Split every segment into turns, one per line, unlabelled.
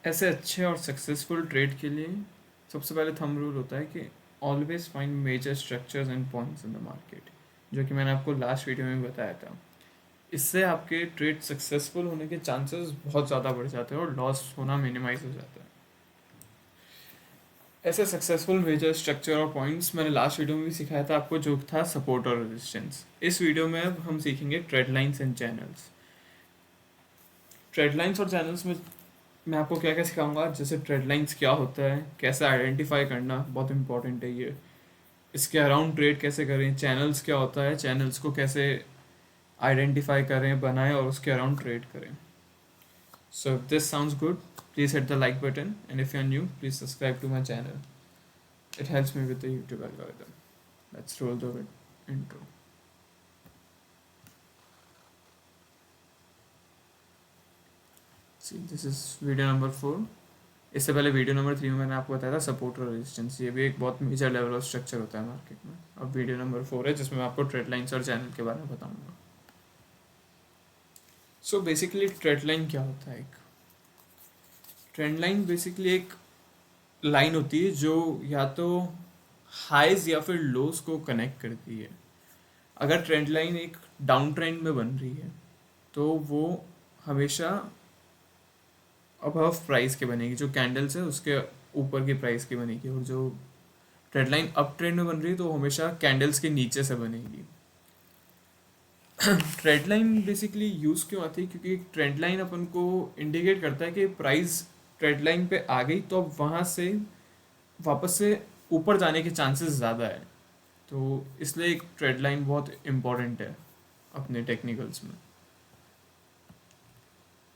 ऐसे अच्छे और सक्सेसफुल ट्रेड के लिए सबसे पहले थंब रूल होता है कि always find major structures and points in the market, जो कि मैंने आपको लास्ट वीडियो में बताया था। इससे आपके ट्रेड सक्सेसफुल होने के चांसेस बहुत ज़्यादा बढ़ जाते हैं और लॉस होना मिनिमाइज हो जाता है। ऐसे सक्सेसफुल मेजर स्ट्रक्चर और पॉइंट्स मैंने लास्ट वीडियो में भी सिखाया था आपको, जो था सपोर्ट और रेजिस्टेंस। इस वीडियो में अब हम सीखेंगे trade lines and channels. Trade lines और चैनल्स में मैं आपको क्या क्या सिखाऊंगा, जैसे ट्रेड लाइन्स क्या होता है, कैसे आइडेंटिफाई करना बहुत इंपॉर्टेंट है ये, इसके अराउंड ट्रेड कैसे करें, चैनल्स क्या होता है, चैनल्स को कैसे आइडेंटिफाई करें, बनाएं और उसके अराउंड ट्रेड करें। So if this sounds good, please hit the like button, and if you are new please subscribe to my channel. It helps me with the YouTube algorithm. Let's roll the intro. See, this is video number 4. इससे पहले video number 3 में मैंने आपको बताया था support और resistance, ये भी एक बहुत मेजर लेवल ऑफ स्ट्रक्चर होता है मार्केट में. अब वीडियो नंबर 4 है जिसमें मैं आपको ट्रेड लाइन्स और चैनल के बारे में बताऊंगा. सो बेसिकली ट्रेड लाइन क्या होता है? एक ट्रेंड लाइन बेसिकली एक लाइन होती है जो या तो हाइज या फिर लोस को कनेक्ट करती है. अगर ट्रेंड लाइन एक डाउन ट्रेंड में बन रही है तो वो हमेशा अबव प्राइस के बनेगी, जो कैंडल्स है उसके ऊपर की प्राइस की बनेगी. और जो ट्रेंड लाइन अप ट्रेंड में बन रही है तो हमेशा कैंडल्स के नीचे से बनेगी. ट्रेंड लाइन बेसिकली यूज़ क्यों आती है? क्योंकि ट्रेंड लाइन अपन को इंडिकेट करता है कि प्राइस ट्रेंड लाइन पे आ गई तो अब वहाँ से वापस से ऊपर जाने के चांसेस ज़्यादा है. तो इसलिए एक ट्रेड लाइन बहुत इम्पॉर्टेंट है अपने टेक्निकल्स में.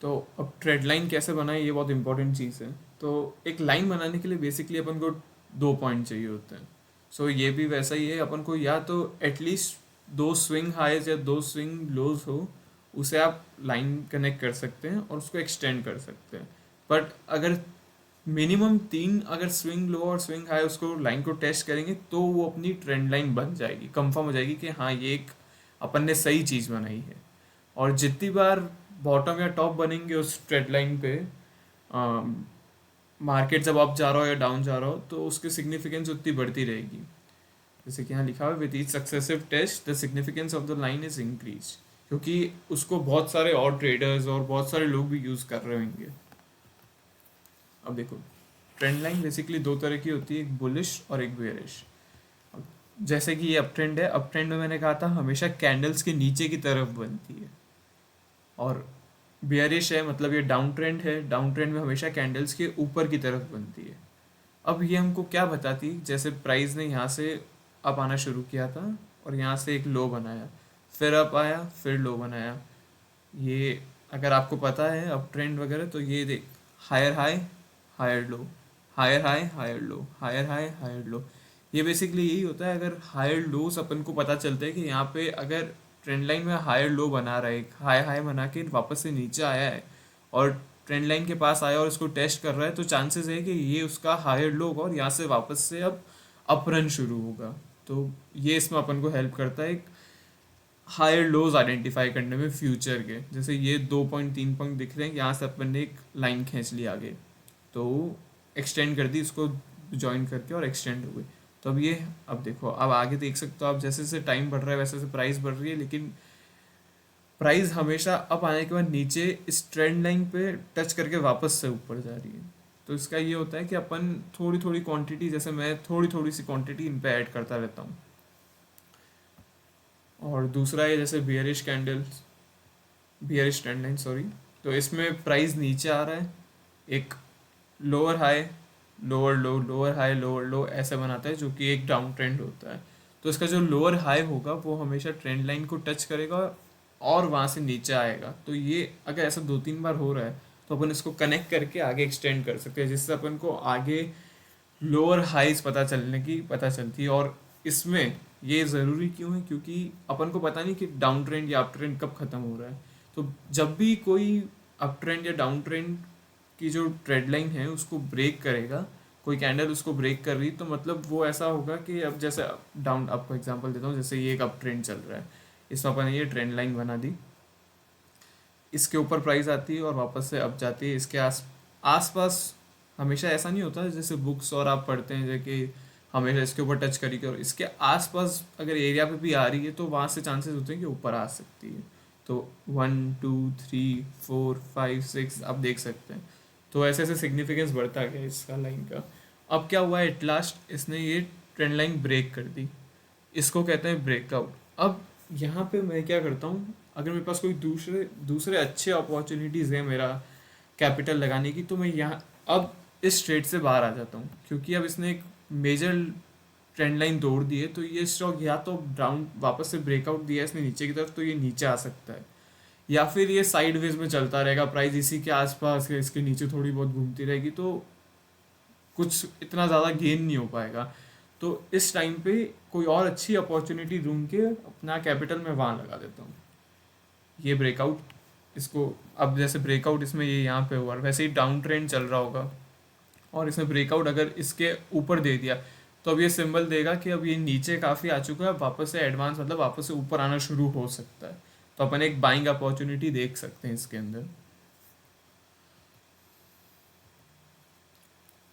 तो अब ट्रेड लाइन कैसे बनाए, ये बहुत इंपॉर्टेंट चीज़ है. तो एक लाइन बनाने के लिए बेसिकली अपन को 2 पॉइंट चाहिए होते हैं. सो ये भी वैसा ही है, अपन को या तो एटलीस्ट 2 स्विंग हाइज या 2 स्विंग लोज हो, उसे आप लाइन कनेक्ट कर सकते हैं और उसको एक्सटेंड कर सकते हैं. बट अगर मिनिमम 3 अगर स्विंग लो और स्विंग हाई उसको लाइन को टेस्ट करेंगे तो वो अपनी ट्रेंड लाइन बन जाएगी, कंफर्म हो जाएगी कि हाँ ये एक अपन ने सही चीज़ बनाई है. और जितनी बार बॉटम या टॉप बनेंगे उस ट्रेड लाइन पे, मार्केट जब अप जा रहा हो या डाउन जा रहा हो तो उसकी सिग्निफिकेंस उतनी बढ़ती रहेगी. जैसे कि यहाँ लिखा हुआ है, with each successive test the significance of the line is increase, क्योंकि उसको बहुत सारे और ट्रेडर्स और बहुत सारे लोग भी यूज़ कर रहे होंगे. अब देखो, ट्रेंड लाइन बेसिकली 2 तरह की होती है, एक बुलिश और एक बेयरिश. जैसे कि ये अप ट्रेंड है, अप ट्रेंड में मैंने कहा था हमेशा कैंडल्स के नीचे की तरफ बनती है. और बियरिश है मतलब ये डाउन ट्रेंड है, डाउन ट्रेंड में हमेशा कैंडल्स के ऊपर की तरफ बनती है. अब ये हमको क्या बताती, जैसे प्राइस ने यहाँ से अप आना शुरू किया था और यहाँ से एक लो बनाया, फिर अप आया, फिर लो बनाया. ये अगर आपको पता है अप ट्रेंड वगैरह तो ये देख, higher high, higher low, higher high, higher low, higher high, higher low. ये बेसिकली यही होता है. अगर हायर लोस अपन को पता चलता है कि यहाँ पे अगर ट्रेंड लाइन में हायर लो बना रहा है, हाई हाई बना के वापस से नीचे आया है और ट्रेंड लाइन के पास आया और इसको टेस्ट कर रहा है, तो चांसेस है कि ये उसका हायर लो होगा और यहाँ से वापस से अब अप रन शुरू होगा. तो ये इसमें अपन को हेल्प करता है हायर लोज आइडेंटिफाई करने में फ्यूचर के. जैसे ये 2 पॉइंट 3 पॉइंट दिख रहे हैं, यहाँ से अपन ने एक लाइन खींच ली आगे, तो एक्सटेंड कर दी इसको ज्वाइन करके और एक्सटेंड हो गई. तो अब ये, अब देखो, अब आगे देख सकते हो आप, जैसे जैसे टाइम बढ़ रहा है वैसे वैसे प्राइस बढ़ रही है, लेकिन प्राइस हमेशा अप आने के बाद नीचे इस ट्रेंड लाइन पे टच करके वापस से ऊपर जा रही है. तो इसका ये होता है कि अपन थोड़ी थोड़ी क्वांटिटी, जैसे मैं थोड़ी थोड़ी सी क्वांटिटी इन पे ऐड करता रहता हूँ. और दूसरा है जैसे bearish candles, bearish trend line sorry, तो इसमें प्राइस नीचे आ रहा है, एक लोअर हाई, लोअर लो, लोअर हाई, लोअर लो ऐसे बनाता है, जो कि एक डाउन ट्रेंड होता है. तो इसका जो लोअर हाई होगा वो हमेशा ट्रेंड लाइन को टच करेगा और वहाँ से नीचे आएगा. तो ये अगर ऐसा 2-3 बार हो रहा है तो अपन इसको कनेक्ट करके आगे एक्सटेंड कर सकते हैं, जिससे अपन को आगे लोअर हाइज पता चलती है. और इसमें ये ज़रूरी क्यों है? क्योंकि अपन को पता नहीं कि डाउन ट्रेंड या अप ट्रेंड कब ख़त्म हो रहा है. तो जब भी कोई अप ट्रेंड या डाउन ट्रेंड की जो ट्रेड लाइन है उसको ब्रेक करेगा, कोई कैंडल उसको ब्रेक कर रही, तो मतलब वो ऐसा होगा कि अब जैसे डाउन, आपको एग्जांपल देता हूँ, जैसे ये एक अप ट्रेंड चल रहा है, इसमें अपन ने ये ट्रेंड लाइन बना दी, इसके ऊपर प्राइस आती है और वापस से अप जाती है, इसके आस आसपास हमेशा ऐसा नहीं होता जैसे बुक्स और आप पढ़ते हैं जैसे कि हमेशा इसके ऊपर टच करी और इसके आसपास अगर एरिया पे भी आ रही है तो वहाँ से चांसेस होते हैं कि ऊपर आ सकती है। तो 1 2 3 4 5 6 आप देख सकते हैं। तो ऐसे ऐसे सिग्निफिकेंस बढ़ता गया इसका लाइन का। अब क्या हुआ एट लास्ट इसने ये ट्रेंड लाइन ब्रेक कर दी, इसको कहते हैं ब्रेकआउट। अब यहाँ पे मैं क्या करता हूँ, अगर मेरे पास कोई दूसरे दूसरे अच्छे अपॉर्चुनिटीज़ हैं मेरा कैपिटल लगाने की, तो मैं यहाँ अब इस ट्रेड से बाहर आ जाता हूँ, क्योंकि अब इसने एक मेजर ट्रेंड लाइन तोड़ दी है। तो ये स्टॉक या तो डाउन वापस से ब्रेकआउट दिया है इसने नीचे की तरफ, तो ये नीचे आ सकता है, या फिर ये साइडवेज में चलता रहेगा, प्राइस इसी के आसपास या इसके नीचे थोड़ी बहुत घूमती रहेगी, तो कुछ इतना ज़्यादा गेन नहीं हो पाएगा। तो इस टाइम पे कोई और अच्छी अपॉर्चुनिटी ढूंढ के अपना कैपिटल मैं वहाँ लगा देता हूँ। ये ब्रेकआउट, इसको अब जैसे ब्रेकआउट इसमें ये यहाँ पे हुआ, वैसे ही डाउन ट्रेंड चल रहा होगा और इसमें ब्रेकआउट अगर इसके ऊपर दे दिया तो अब ये सिंबल देगा कि अब ये नीचे काफ़ी आ चुका है, अब वापस से एडवांस मतलब वापस से ऊपर आना शुरू हो सकता है। तो अपन एक बाइंग अपॉर्चुनिटी देख सकते हैं इसके अंदर।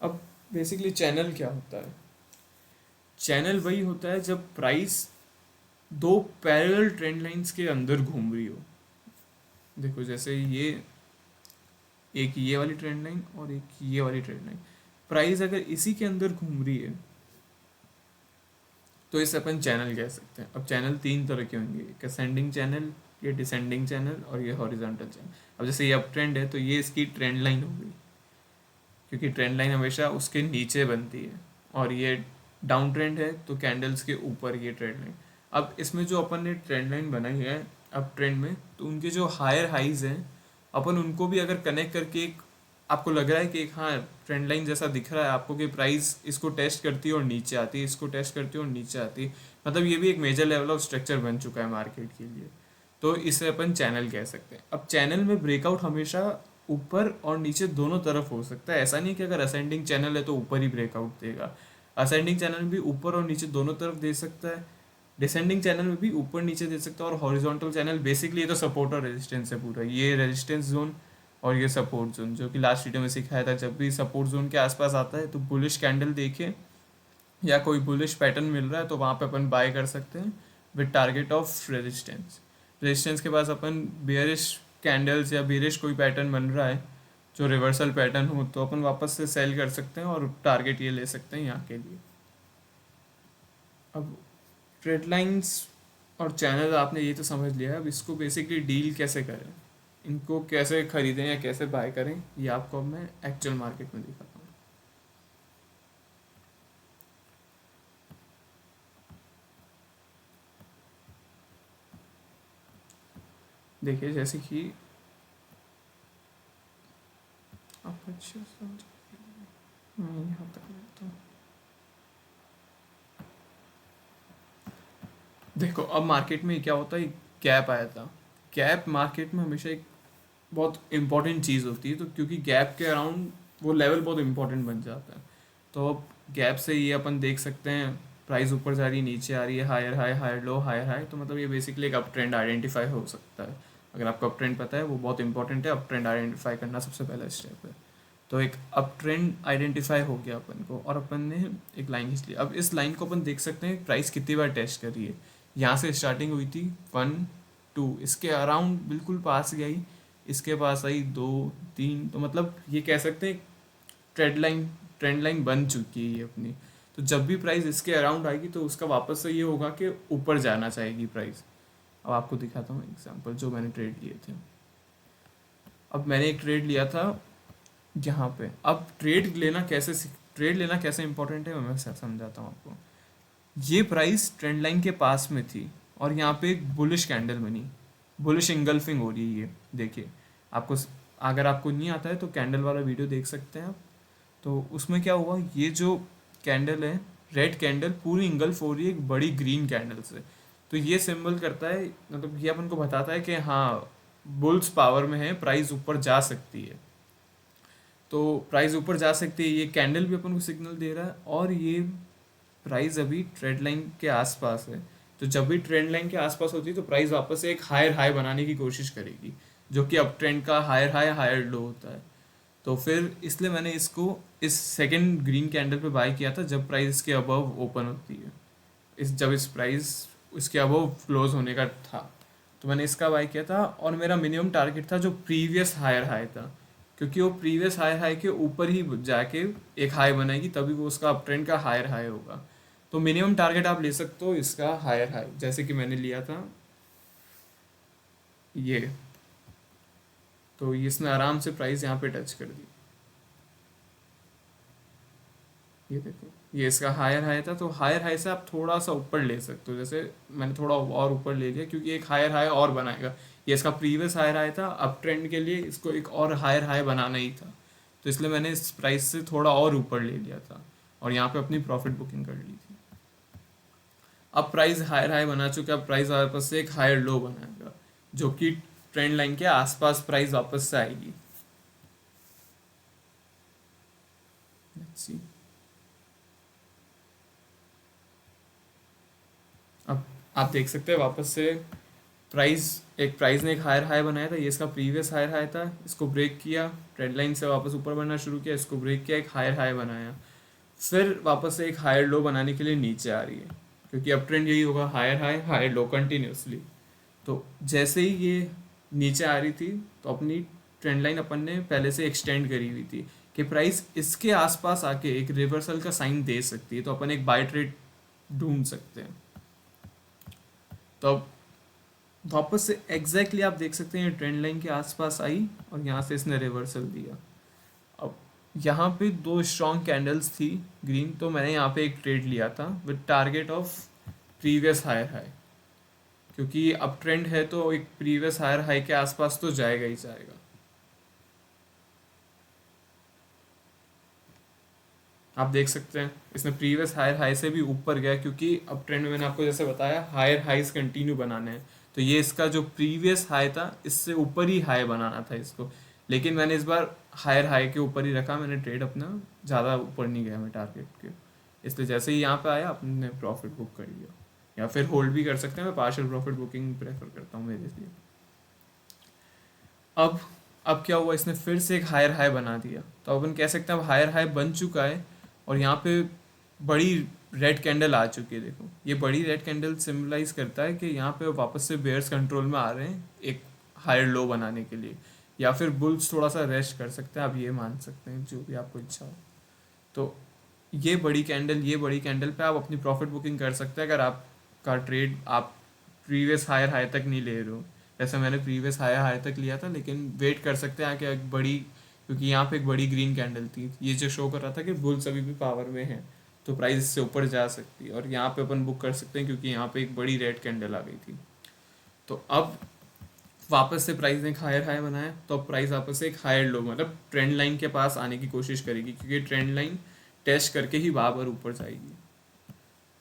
अब बेसिकली चैनल क्या होता है? चैनल वही होता है जब प्राइस दो पैरेलल ट्रेंड लाइंस के अंदर घूम रही हो। देखो जैसे ये एक ये वाली ट्रेंड लाइन और एक ये वाली ट्रेंड लाइन, प्राइस अगर इसी के अंदर घूम रही है तो इसे अपन चैनल कह सकते हैं। अब चैनल तीन तरह के होंगे, एक असेंडिंग चैनल, ये डिसेंडिंग चैनल और ये हॉरिजॉन्टल चैनल। अब जैसे ये अप ट्रेंड है तो ये इसकी ट्रेंड लाइन हो गई, क्योंकि ट्रेंड लाइन हमेशा उसके नीचे बनती है, और ये डाउन ट्रेंड है तो कैंडल्स के ऊपर ये ट्रेंड लाइन। अब इसमें जो अपन ने ट्रेंड लाइन बनाई है अप ट्रेंड में, तो उनके जो हायर हाइज हैं अपन उनको भी अगर कनेक्ट करके एक आपको लग रहा है कि एक हाँ ट्रेंड लाइन जैसा दिख रहा है आपको कि प्राइस इसको टेस्ट करती है और नीचे आती है, इसको टेस्ट करती है और नीचे आती है, मतलब ये भी एक मेजर लेवल ऑफ स्ट्रक्चर बन चुका है मार्केट के लिए। तो इसे अपन चैनल कह सकते हैं। अब चैनल में ब्रेकआउट हमेशा ऊपर और नीचे दोनों तरफ हो सकता है। ऐसा नहीं कि अगर असेंडिंग चैनल है तो ऊपर ही ब्रेकआउट देगा, असेंडिंग चैनल भी ऊपर और नीचे दोनों तरफ दे सकता है, डिसेंडिंग चैनल में भी ऊपर नीचे दे सकता है, और हॉरिजॉन्टल चैनल बेसिकली ये तो सपोर्ट और रेजिस्टेंस है पूरा, ये रेजिस्टेंस जोन और ये सपोर्ट जोन, जो कि लास्ट वीडियो में सिखाया था। जब भी सपोर्ट जोन के आसपास आता है तो बुलिश कैंडल देखें या कोई बुलिश पैटर्न मिल रहा है तो वहाँ पे अपन बाय कर सकते हैं with target of resistance. Resistance के पास अपन बेयरिश कैंडल्स या बेयरिश कोई पैटर्न बन रहा है जो रिवर्सल पैटर्न हो तो अपन वापस से सेल कर सकते हैं और टारगेट ये ले सकते हैं यहाँ के लिए। अब ट्रेड लाइंस और चैनल आपने ये तो समझ लिया है, अब इसको बेसिकली डील कैसे करें, इनको कैसे खरीदें या कैसे बाय करें, ये आपको अब मैं एक्चुअल मार्केट में दिखाता हूँ। देखिए जैसे कि आप अच्छे समझ, मैं यहाँ तक लेता हूँ। देखो अब मार्केट में क्या होता है, गैप आया था। गैप मार्केट में हमेशा एक बहुत इंपॉर्टेंट चीज़ होती है, तो क्योंकि गैप के अराउंड वो लेवल बहुत इंपॉर्टेंट बन जाता है। तो अब गैप से ये अपन देख सकते हैं प्राइस ऊपर जा रही है नीचे आ रही है, higher high higher low higher high, तो मतलब ये बेसिकली एक अप ट्रेंड आइडेंटिफाई हो सकता है। अगर आपको अप ट्रेंड पता है वो बहुत इंपॉर्टेंट है, अप ट्रेंड आइडेंटिफाई करना सबसे पहला स्टेप है। तो एक अप ट्रेंड आइडेंटिफाई हो गया अपन को और अपन ने एक लाइन खींच ली। अब इस लाइन को अपन देख सकते हैं प्राइस कितनी बार टेस्ट कर रही है। यहाँ से स्टार्टिंग हुई थी 1 2, इसके अराउंड बिल्कुल पास गई, इसके पास आई 2 3, तो मतलब ये कह सकते हैं ट्रेंड लाइन बन चुकी है ये अपनी। तो जब भी प्राइस इसके अराउंड आएगी तो उसका वापस से ये होगा कि ऊपर जाना चाहेगी प्राइस। अब आपको दिखाता हूँ एग्जांपल जो मैंने ट्रेड लिए थे। अब मैंने एक ट्रेड लिया था यहाँ पे। अब ट्रेड लेना कैसे इंपॉर्टेंट है मैं समझाता हूँ आपको। ये प्राइस ट्रेंड लाइन के पास में थी और यहाँ पे एक बुलिश कैंडल बनी, बुलिश इंगल्फिंग हो रही है ये देखिए। आपको अगर आपको नहीं आता है तो कैंडल वाला वीडियो देख सकते हैं आप। तो उसमें क्या हुआ, ये जो कैंडल है रेड कैंडल पूरी इंगल्फ हो रही है एक बड़ी ग्रीन कैंडल से। तो ये सिंबल करता है, मतलब ये अपन को बताता है कि हाँ बुल्स पावर में है, प्राइस ऊपर जा सकती है। तो प्राइस ऊपर जा सकती है, ये कैंडल भी अपन को सिग्नल दे रहा है, और ये प्राइस अभी ट्रेंड लाइन के आसपास है। तो जब भी ट्रेंड लाइन के आसपास होती है तो प्राइस वापस से एक हायर हाई बनाने की कोशिश करेगी, जो कि अप ट्रेंड का हायर हाई हायर लो होता है। तो फिर इसलिए मैंने इसको इस सेकंड ग्रीन कैंडल पे बाय किया था जब प्राइस इसके अबव ओपन होती है, जब इस प्राइस इसके अबव क्लोज होने का था, तो मैंने इसका बाय किया था। और मेरा मिनिमम टारगेट था जो प्रीवियस हायर हाई था, क्योंकि वो प्रीवियस हायर हाई के ऊपर ही जाके एक हाई बनाएगी, तभी वो उसका अप ट्रेंड का हायर हाई होगा। तो मिनिमम टारगेट आप ले सकते हो इसका हायर हाई, जैसे कि मैंने लिया था ये। तो इसने आराम से प्राइस यहाँ पे टच कर दी, ये देखो, ये इसका हायर हाई था। तो हायर हाई से आप थोड़ा सा ऊपर ले सकते हो, जैसे मैंने थोड़ा और ऊपर ले लिया क्योंकि एक हायर हाई और बनाएगा। ये इसका प्रीवियस हायर हाई था, अप ट्रेंड के लिए इसको एक और हायर हाई बनाना ही था, तो इसलिए मैंने इस प्राइस से थोड़ा और ऊपर ले लिया था और यहाँ पे अपनी प्रॉफिट बुकिंग कर ली थी। अब प्राइस हायर हाई बना चुका है, अब प्राइस वापस से एक हायर लो बनाएगा, जो कि ट्रेंड लाइन के आसपास प्राइस वापस से आएगी। Let's see. अब आप देख सकते हैं वापस से प्राइस ने एक हायर हाई बनाया था, ये इसका प्रीवियस हायर हाई था, इसको ब्रेक किया, ट्रेंड लाइन से वापस ऊपर बढ़ना शुरू किया, इसको ब्रेक किया, एक हायर हाई बनाया, फिर वापस से एक हायर लो बनाने के लिए नीचे आ रही है, क्योंकि अप ट्रेंड यही होगा, higher high higher low continuously. तो जैसे ही ये नीचे आ रही थी, तो अपनी ट्रेंड लाइन अपन ने पहले से एक्सटेंड करी हुई थी कि प्राइस इसके आसपास आके एक रिवर्सल का साइन दे सकती है, तो अपन एक बाय ट्रेड ढूंढ सकते हैं। तो अब वापस से एग्जैक्टली आप देख सकते हैं ट्रेंड लाइन के आसपास आई और यहाँ से इसने रिवर्सल दिया। अब यहाँ पे दो स्ट्रॉन्ग कैंडल्स थी ग्रीन, तो मैंने यहाँ पे एक ट्रेड लिया था with target of previous higher high, क्योंकि अप ट्रेंड है तो एक प्रीवियस हायर हाई के आसपास तो जाएगा ही जाएगा। आप देख सकते हैं इसने प्रीवियस हायर हाई से भी ऊपर गया, क्योंकि अप ट्रेंड में मैंने आपको जैसे बताया हायर हाइज कंटिन्यू बनाने हैं, तो ये इसका जो प्रीवियस हाई था इससे ऊपर ही हाई बनाना था इसको, लेकिन मैंने इस बार हायर हाई के ऊपर ही रखा, मैंने ट्रेड अपना ज़्यादा ऊपर नहीं गया मैं टारगेट के, इसलिए जैसे ही यहाँ पे आया अपने प्रॉफिट बुक कर लिया, या फिर होल्ड भी कर सकते हैं, मैं पार्शियल प्रॉफिट बुकिंग प्रेफर करता हूँ मेरे लिए। अब अब क्या हुआ, इसने फिर से एक हायर हाई बना दिया, तो अपन कह सकते हैं अब हायर हाई बन चुका है और यहाँ पे बड़ी रेड कैंडल आ चुकी है। देखो ये बड़ी रेड कैंडल सिम्बलाइज करता है कि यहाँ पे वापस से बेयर्स कंट्रोल में आ रहे हैं एक हायर लो बनाने के लिए, या फिर बुल्स थोड़ा सा रेस्ट कर सकते हैं, आप ये मान सकते हैं, जो भी आपको इच्छा हो। तो ये बड़ी कैंडल पे आप अपनी प्रॉफिट बुकिंग कर सकते हैं, अगर आपका ट्रेड आप प्रीवियस हायर हाई तक नहीं ले रहे हो। जैसे मैंने प्रीवियस हायर हाई तक लिया था, लेकिन वेट कर सकते हैं कि एक बड़ी, क्योंकि यहाँ पे एक बड़ी ग्रीन कैंडल थी, ये जो शो कर रहा था कि बुल्स अभी भी पावर में है, तो प्राइस इससे ऊपर जा सकती है, और यहाँ पे अपन बुक कर सकते हैं क्योंकि यहाँ पे एक बड़ी रेड कैंडल आ गई थी। तो अब वापस से प्राइस ने एक हायर हाई बनाया, तो अब प्राइस वापस से एक हायर लो, मतलब ट्रेंड लाइन के पास आने की कोशिश करेगी, क्योंकि ट्रेंड लाइन टेस्ट करके ही बार ऊपर जाएगी।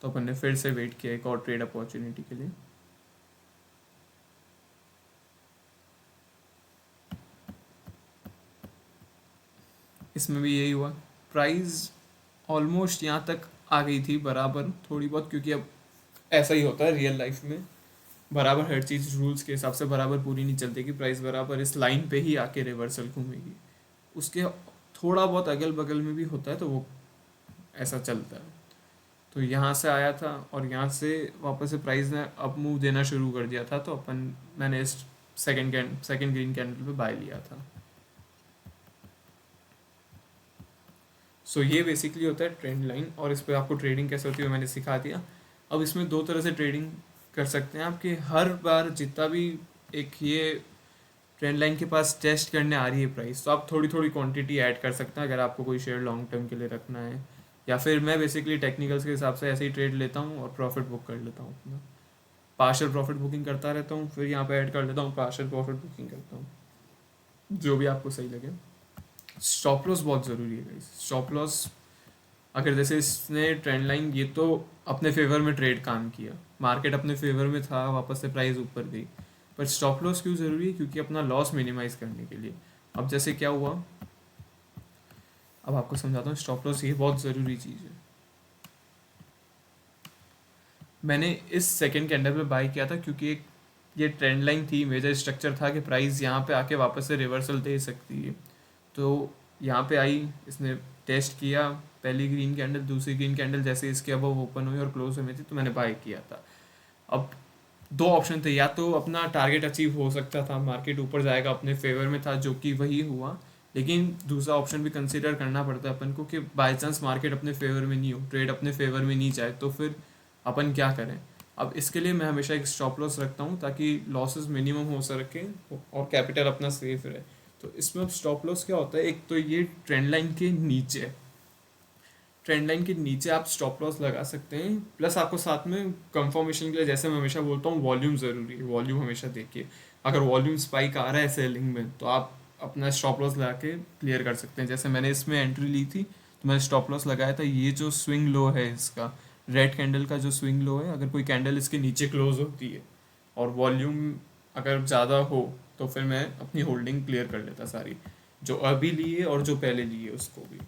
तो अपन ने फिर से वेट किया एक और ट्रेड अपॉर्चुनिटी के लिए। इसमें भी यही हुआ, प्राइस ऑलमोस्ट यहाँ तक आ गई थी बराबर थोड़ी बहुत, क्योंकि अब ऐसा ही होता है रियल लाइफ में, बराबर हर चीज़ रूल्स के हिसाब से बराबर पूरी नहीं चलती कि प्राइस बराबर इस लाइन पे ही आके रिवर्सल घूमेगी, उसके थोड़ा बहुत अगल बगल में भी होता है, तो वो ऐसा चलता है। तो यहाँ से आया था और यहाँ से वापस से प्राइस ने अप मूव देना शुरू कर दिया था, तो मैंने इस सेकंड ग्रीन कैंडल पे बाय लिया था। सो ये बेसिकली होता है ट्रेंड लाइन, और इस पर आपको ट्रेडिंग कैसे होती है मैंने सिखा दिया। अब इसमें दो तरह से ट्रेडिंग कर सकते हैं आपके, हर बार जितना भी एक ये ट्रेंड लाइन के पास टेस्ट करने आ रही है प्राइस, तो आप थोड़ी थोड़ी क्वांटिटी ऐड कर सकते हैं अगर आपको कोई शेयर लॉन्ग टर्म के लिए रखना है, या फिर मैं बेसिकली टेक्निकल्स के हिसाब से ऐसे ही ट्रेड लेता हूँ और प्रॉफिट बुक कर लेता हूँ अपना, पार्शियल प्रॉफिट बुकिंग करता रहता हूँ, फिर यहाँ पे ऐड कर लेता हूँ पार्शियल प्रॉफिट बुकिंग करता हूँ, जो भी आपको सही लगे। स्टॉप लॉस बहुत ज़रूरी है गाइस, स्टॉप लॉस अगर जैसे इसने ट्रेंड लाइन ये तो अपने फेवर में ट्रेड काम किया, मार्केट अपने फेवर में था, वापस से प्राइस ऊपर गई, पर स्टॉप लॉस क्यों ज़रूरी है, क्योंकि अपना लॉस मिनिमाइज करने के लिए। अब जैसे क्या हुआ, अब आपको समझाता हूँ, स्टॉप लॉस ये बहुत ज़रूरी चीज़ है। मैंने इस सेकेंड कैंडल पे बाय किया था क्योंकि एक ये ट्रेंड लाइन थी, मेजर स्ट्रक्चर था कि प्राइस यहाँ पे आके वापस से रिवर्सल दे सकती है, तो यहाँ पे आई, इसने टेस्ट किया, पहली ग्रीन कैंडल, दूसरी ग्रीन कैंडल जैसे इसके अबव ओपन हुई और क्लोज हुई थी तो मैंने बाय किया था। अब दो ऑप्शन थे, या तो अपना टारगेट अचीव हो सकता था, मार्केट ऊपर जाएगा अपने फेवर में था, जो कि वही हुआ, लेकिन दूसरा ऑप्शन भी कंसिडर करना पड़ता है अपन को कि बाई चांस मार्केट अपने फेवर में नहीं हो, ट्रेड अपने फेवर में नहीं जाए, तो फिर अपन क्या करें। अब इसके लिए मैं हमेशा एक स्टॉप लॉस रखता हूँ ताकि लॉसेस मिनिमम हो सके और कैपिटल अपना सेफ रहे। तो इसमें अब स्टॉप लॉस क्या होता है, एक तो ये ट्रेंड लाइन के नीचे, ट्रेंड लाइन के नीचे आप स्टॉप लॉस लगा सकते हैं, प्लस आपको साथ में कंफर्मेशन के लिए, जैसे मैं हमेशा बोलता हूँ, वॉल्यूम ज़रूरी है, वॉल्यूम हमेशा देखिए। अगर वॉल्यूम स्पाइक आ रहा है सेलिंग में तो आप अपना स्टॉप लॉस लगा के क्लियर कर सकते हैं। जैसे मैंने इसमें एंट्री ली थी तो मैंने स्टॉप लॉस लगाया था, ये जो स्विंग लो है इसका, रेड कैंडल का जो स्विंग लो है, अगर कोई कैंडल इसके नीचे क्लोज होती है और वॉल्यूम अगर ज़्यादा हो तो फिर मैं अपनी होल्डिंग क्लियर कर लेता सारी, जो अभी ली है और जो पहले ली है उसको भी।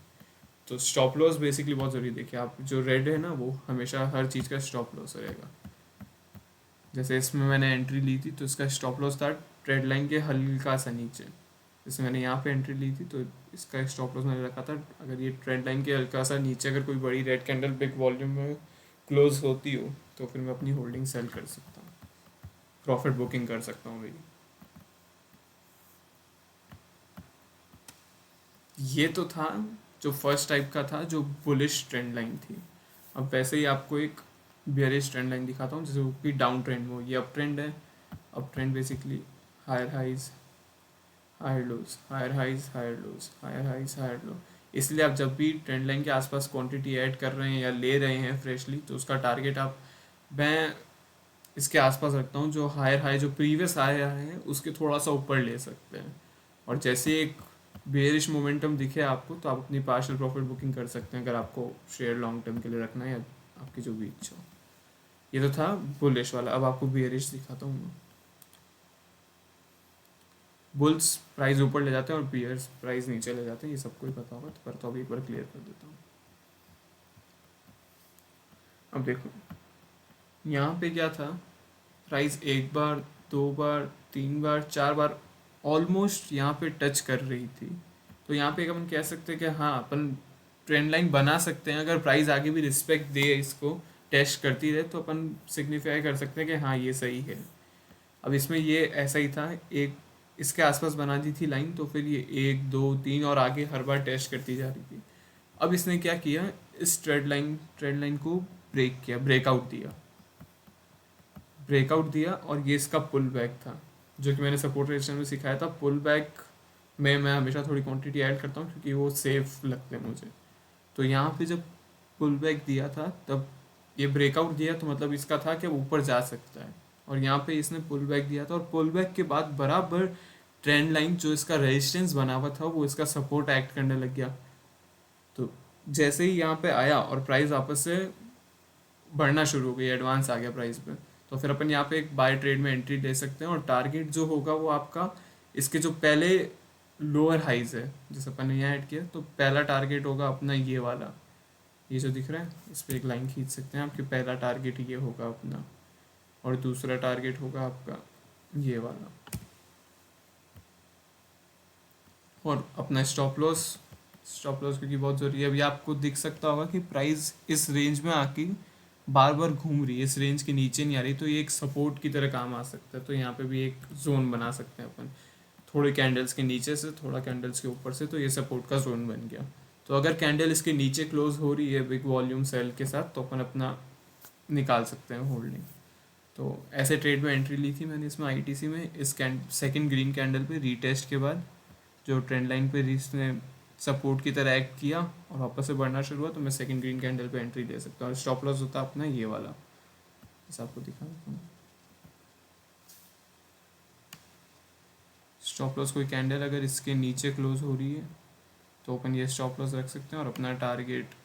तो स्टॉप लॉस बेसिकली बहुत ज़रूरी, देखिए आप जो रेड है ना वो हमेशा हर चीज़ का स्टॉप लॉस रहेगा। जैसे इसमें मैंने एंट्री ली थी तो इसका स्टॉप लॉस था ट्रेड लाइन के हल्का सा नीचे। जैसे मैंने यहाँ पे एंट्री ली थी तो इसका स्टॉप लॉस मैंने रखा था, अगर ये ट्रेड लाइन के हल्का सा नीचे अगर कोई बड़ी रेड कैंडल बिग वॉल्यूम में क्लोज होती हो तो फिर मैं अपनी होल्डिंग सेल कर सकता हूँ, प्रॉफिट बुकिंग कर सकता हूँ मेरी। ये तो था जो फर्स्ट टाइप का था, जो बुलिश ट्रेंड लाइन थी। अब वैसे ही आपको एक बेयरिश ट्रेंड लाइन दिखाता हूँ जो कि डाउन ट्रेंड में हो। ये अप ट्रेंड है, up trend basically higher highs higher lows, higher highs higher lows, higher highs higher low. इसलिए आप जब भी ट्रेंड लाइन के आसपास क्वांटिटी ऐड कर रहे हैं या ले रहे हैं फ्रेशली तो उसका टारगेट आप, मैं इसके आसपास रखता हूँ जो हायर हाई, जो प्रीवियस हाई है उसके थोड़ा सा ऊपर ले सकते हैं। और जैसे एक बेयरिश मोमेंटम दिखे आपको तो आप अपनी पार्शियल प्रॉफिट बुकिंग कर सकते हैं, अगर आपको शेयर लॉन्ग टर्म के लिए रखना है या आपकी जो भी इच्छा हो। ये तो था बुलिश वाला, अब आपको बेयरिश दिखाता हूँ मैं। बुल्स प्राइस ऊपर ले जाते हैं और बियर्स प्राइस नीचे ले जाते हैं, ये सबको ही पता होगा, तो पर तो अभी एक बार क्लियर कर देता हूँ। अब देखो यहाँ पे क्या था, प्राइस एक बार, दो बार, तीन बार, चार बार ऑलमोस्ट यहाँ पे टच कर रही थी। तो यहाँ पे अपन कह सकते हैं कि हाँ अपन ट्रेंड लाइन बना सकते हैं, अगर प्राइस आगे भी रिस्पेक्ट दे इसको, टेस्ट करती रहे तो अपन सिग्निफाई कर सकते हैं कि हाँ ये सही है। अब इसमें ये ऐसा ही था, एक इसके आसपास बना दी थी लाइन तो फिर ये एक दो तीन और आगे हर बार टेस्ट करती जा रही थी। अब इसने क्या किया, इस ट्रेड लाइन को ब्रेक किया, ब्रेकआउट दिया, ब्रेकआउट दिया और ये इसका पुल बैक था, जो कि मैंने सपोर्ट रेजिस्टेंस में सिखाया था। पुल बैक में मैं हमेशा थोड़ी क्वांटिटी ऐड करता हूँ क्योंकि वो सेफ लगते हैं मुझे। तो यहाँ पे जब पुल बैक दिया था तब ये ब्रेकआउट दिया तो मतलब इसका था कि अब ऊपर जा सकता है, और यहाँ पे इसने पुल बैक दिया था और पुल बैक के बाद बराबर ट्रेंड लाइन जो इसका रेजिस्टेंस बना हुआ था वो इसका सपोर्ट एक्ट करने लग गया। तो जैसे ही यहाँ पे आया और प्राइस वापस से बढ़ना शुरू हो गई, एडवांस आ गया प्राइस पे, तो फिर अपन यहाँ पे एक बाय ट्रेड में एंट्री ले सकते हैं और टारगेट जो होगा वो आपका इसके जो पहले लोअर हाइज है, जैसे अपन ने यहाँ ऐड किया तो पहला टारगेट होगा अपना ये वाला, ये जो दिख रहा है इस पर एक लाइन खींच सकते हैं आपके, पहला टारगेट ये होगा अपना, और दूसरा टारगेट होगा आपका ये वाला, और अपना स्टॉप लॉस। स्टॉप लॉस क्योंकि बहुत ज़रूरी है, अभी आपको दिख सकता होगा कि प्राइस इस रेंज में आके बार बार घूम रही है, इस रेंज के नीचे नहीं आ रही, तो ये एक सपोर्ट की तरह काम आ सकता है। तो यहाँ पे भी एक जोन बना सकते हैं अपन, थोड़े कैंडल्स के नीचे से थोड़ा कैंडल्स के ऊपर से, तो ये सपोर्ट का जोन बन गया। तो अगर कैंडल इसके नीचे क्लोज हो रही है बिग वॉल्यूम सेल के साथ तो अपन अपना निकाल सकते हैं होल्डिंग। तो ऐसे ट्रेड में एंट्री ली थी मैंने इसमें आईटीसी में, इस सेकंड ग्रीन कैंडल पे रीटेस्ट के बाद जो ट्रेंड लाइन पे इसने सपोर्ट की तरह एक्ट किया और वापस से बढ़ना शुरू हुआ, तो मैं सेकंड ग्रीन कैंडल पे एंट्री ले सकता हूँ। और स्टॉप लॉस होता है अपना ये वाला, जैसे आपको दिखा देता हूँ। स्टॉप लॉस कोई कैंडल अगर इसके नीचे क्लोज हो रही है तो अपन ये स्टॉप लॉस रख सकते हैं और अपना टारगेट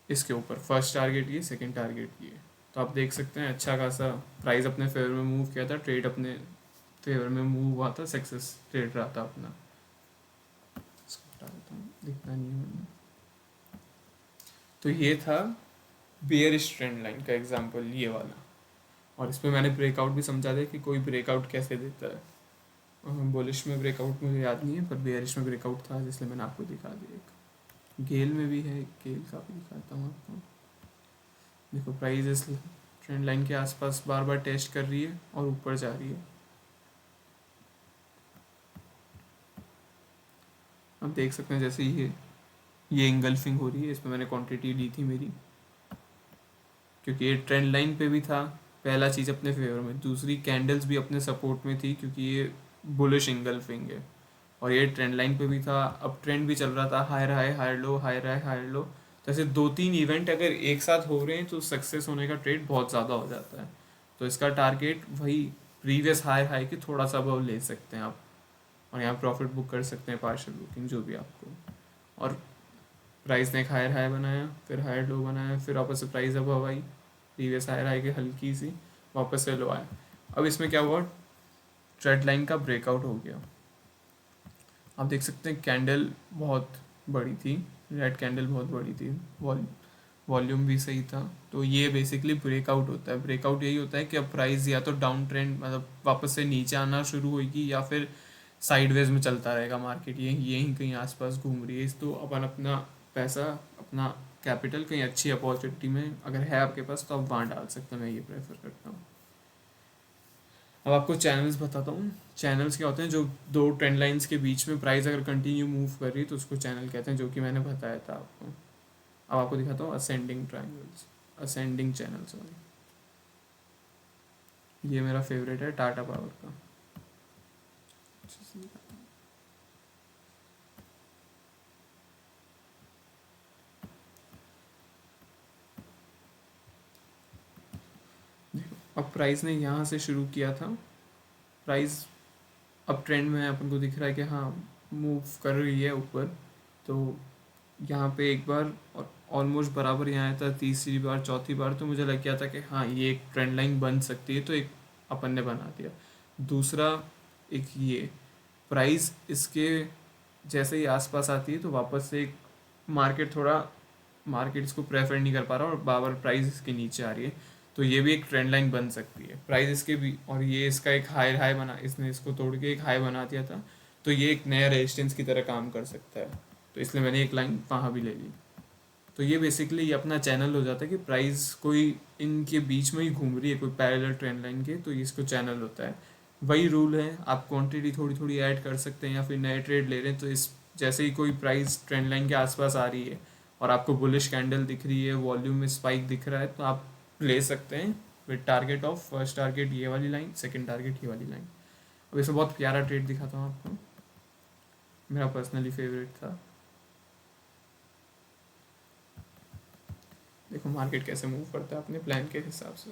इसके ऊपर, फर्स्ट टारगेट ये, सेकंड टारगेट ये। तो आप देख सकते हैं अच्छा खासा प्राइस अपने फेवर में मूव किया था, ट्रेड अपने फेवर में मूव हुआ था, सक्सेस ट्रेड रहा था अपना। इसको हटा देता हूँ, दिखना नहीं है मैंने। तो ये था बेयरिश ट्रेंड लाइन का एग्जांपल ये वाला, और इसमें मैंने ब्रेकआउट भी समझा दिया कि कोई ब्रेकआउट कैसे देता है। बुलिश में ब्रेकआउट मुझे याद नहीं है, पर बेयरिश में ब्रेकआउट था, जिसलिए मैंने आपको दिखा दिया। एक गेल में भी है, गेल का भी दिखाता हूँ आपको। देखो प्राइस इस ट्रेंड लाइन के आसपास बार बार टेस्ट कर रही है और ऊपर जा रही है। आप देख सकते हैं जैसे ये इंगल्फिंग हो रही है, इसमें मैंने क्वांटिटी ली थी मेरी, क्योंकि ये ट्रेंड लाइन पे भी था। पहला चीज़ अपने फेवर में, दूसरी कैंडल्स भी अपने सपोर्ट में थी, क्योंकि ये बुलिश इंगल्फिंग है। और ये ट्रेंड लाइन पे भी था, अब ट्रेंड भी चल रहा था, higher high higher low, higher high higher low. तो ऐसे 2-3 इवेंट अगर एक साथ हो रहे हैं तो सक्सेस होने का ट्रेड बहुत ज़्यादा हो जाता है। तो इसका टारगेट वही प्रीवियस हाई हाई के थोड़ा सा अब ले सकते हैं आप, और यहाँ प्रॉफिट बुक कर सकते हैं, पार्शियल बुकिंग जो भी आपको। और प्राइस ने एक हायर हाई बनाया, फिर हायर लो बनाया, फिर वापस से प्राइस अब आई प्रीवियस हायर हाई के हल्की सी, वापस से लो आया। अब इसमें क्या हुआ, ट्रेड लाइन का ब्रेकआउट हो गया। आप देख सकते हैं कैंडल बहुत बड़ी थी, रेड कैंडल बहुत बड़ी थी, वॉल्यूम भी सही था। तो ये बेसिकली ब्रेकआउट होता है। ब्रेकआउट यही होता है कि अब प्राइस या तो डाउन ट्रेंड मतलब वापस से नीचे आना शुरू होगी, या फिर साइडवेज में चलता रहेगा मार्केट, यहीं यहीं कहीं आसपास घूम रही है। तो अपन अपना पैसा, अपना कैपिटल कहीं अच्छी अपॉर्चुनिटी में अगर है आपके पास तो आप वहाँ डाल सकते हैं, मैं ये प्रेफर करता हूँ। अब आपको चैनल्स बताता हूँ। चैनल्स क्या होते हैं, जो दो ट्रेंड लाइंस के बीच में प्राइस अगर कंटिन्यू मूव कर रही है तो उसको चैनल कहते हैं, जो कि मैंने बताया था आपको। अब आपको दिखाता हूँ ascending triangles, ascending channel, sorry. ये मेरा फेवरेट है टाटा पावर का। अब प्राइस ने यहाँ से शुरू किया था, प्राइस अब ट्रेंड में अपन को दिख रहा है कि हाँ मूव कर रही है ऊपर। तो यहाँ पे एक बार और ऑलमोस्ट बराबर यहाँ आया था, तीसरी बार चौथी बार तो मुझे लग गया था कि हाँ ये एक ट्रेंड लाइन बन सकती है, तो एक अपन ने बना दिया। दूसरा एक ये प्राइस इसके जैसे ही आसपास आती है तो वापस से एक मार्केट इसको प्रेफर नहीं कर पा रहा और बार प्राइस इसके नीचे आ रही है। तो ये भी एक ट्रेंड लाइन बन सकती है प्राइस इसके भी, और ये इसका एक हाई हाई बना, इसने इसको तोड़ के एक हाई बना दिया था, तो ये एक नया रेजिस्टेंस की तरह काम कर सकता है। तो इसलिए मैंने एक लाइन वहाँ भी ले ली। तो ये बेसिकली ये अपना चैनल हो जाता है कि प्राइस कोई इनके बीच में ही घूम रही है, कोई पैरेलल ट्रेंड लाइन के, तो ये इसको चैनल होता है। वही रूल है, आप क्वांटिटी थोड़ी थोड़ी ऐड कर सकते हैं, या फिर नए ट्रेड ले रहे हैं तो इस जैसे ही कोई प्राइस ट्रेंड लाइन के आसपास आ रही है और आपको बुलिश कैंडल दिख रही है, वॉल्यूम में स्पाइक दिख रहा है, तो आप ले सकते हैं with target of first target ये वाली लाइन, सेकंड टारगेट ये वाली लाइन। अब इसमें बहुत प्यारा ट्रेड दिखाता हूँ आपको, मेरा पर्सनली फेवरेट था। देखो मार्केट कैसे मूव करता है अपने प्लान के हिसाब से।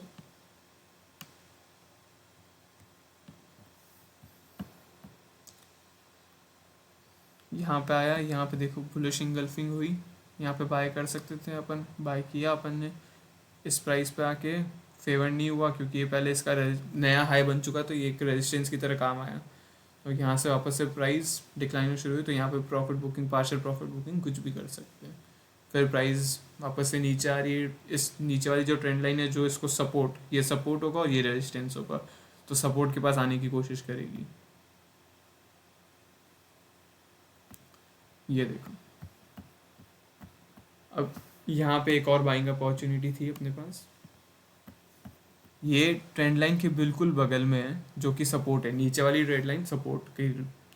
यहाँ पे आया, यहाँ पे देखो बुलिश इंगल्फिंग हुई, यहाँ पे बाय कर सकते थे अपन, बाय किया अपन ने। इस प्राइस पे आके फेवर नहीं हुआ, क्योंकि ये पहले इसका नया हाई बन चुका, तो ये एक रेजिस्टेंस की तरह काम आया। तो यहाँ से वापस से प्राइस डिक्लाइन होना शुरू हुई, तो यहाँ पे profit booking, partial profit booking कुछ भी कर सकते हैं। फिर प्राइस वापस से नीचे आ रही है, इस नीचे वाली जो ट्रेंड लाइन है जो इसको सपोर्ट, ये सपोर्ट होगा और ये रेजिस्टेंस होगा, तो सपोर्ट के पास आने की कोशिश करेगी। ये देखो, अब यहाँ पे एक और बाइंग अपॉर्चुनिटी थी अपने पास। ये ट्रेंड लाइन के बिल्कुल बगल में है, जो कि सपोर्ट है, नीचे वाली ट्रेंड लाइन सपोर्ट के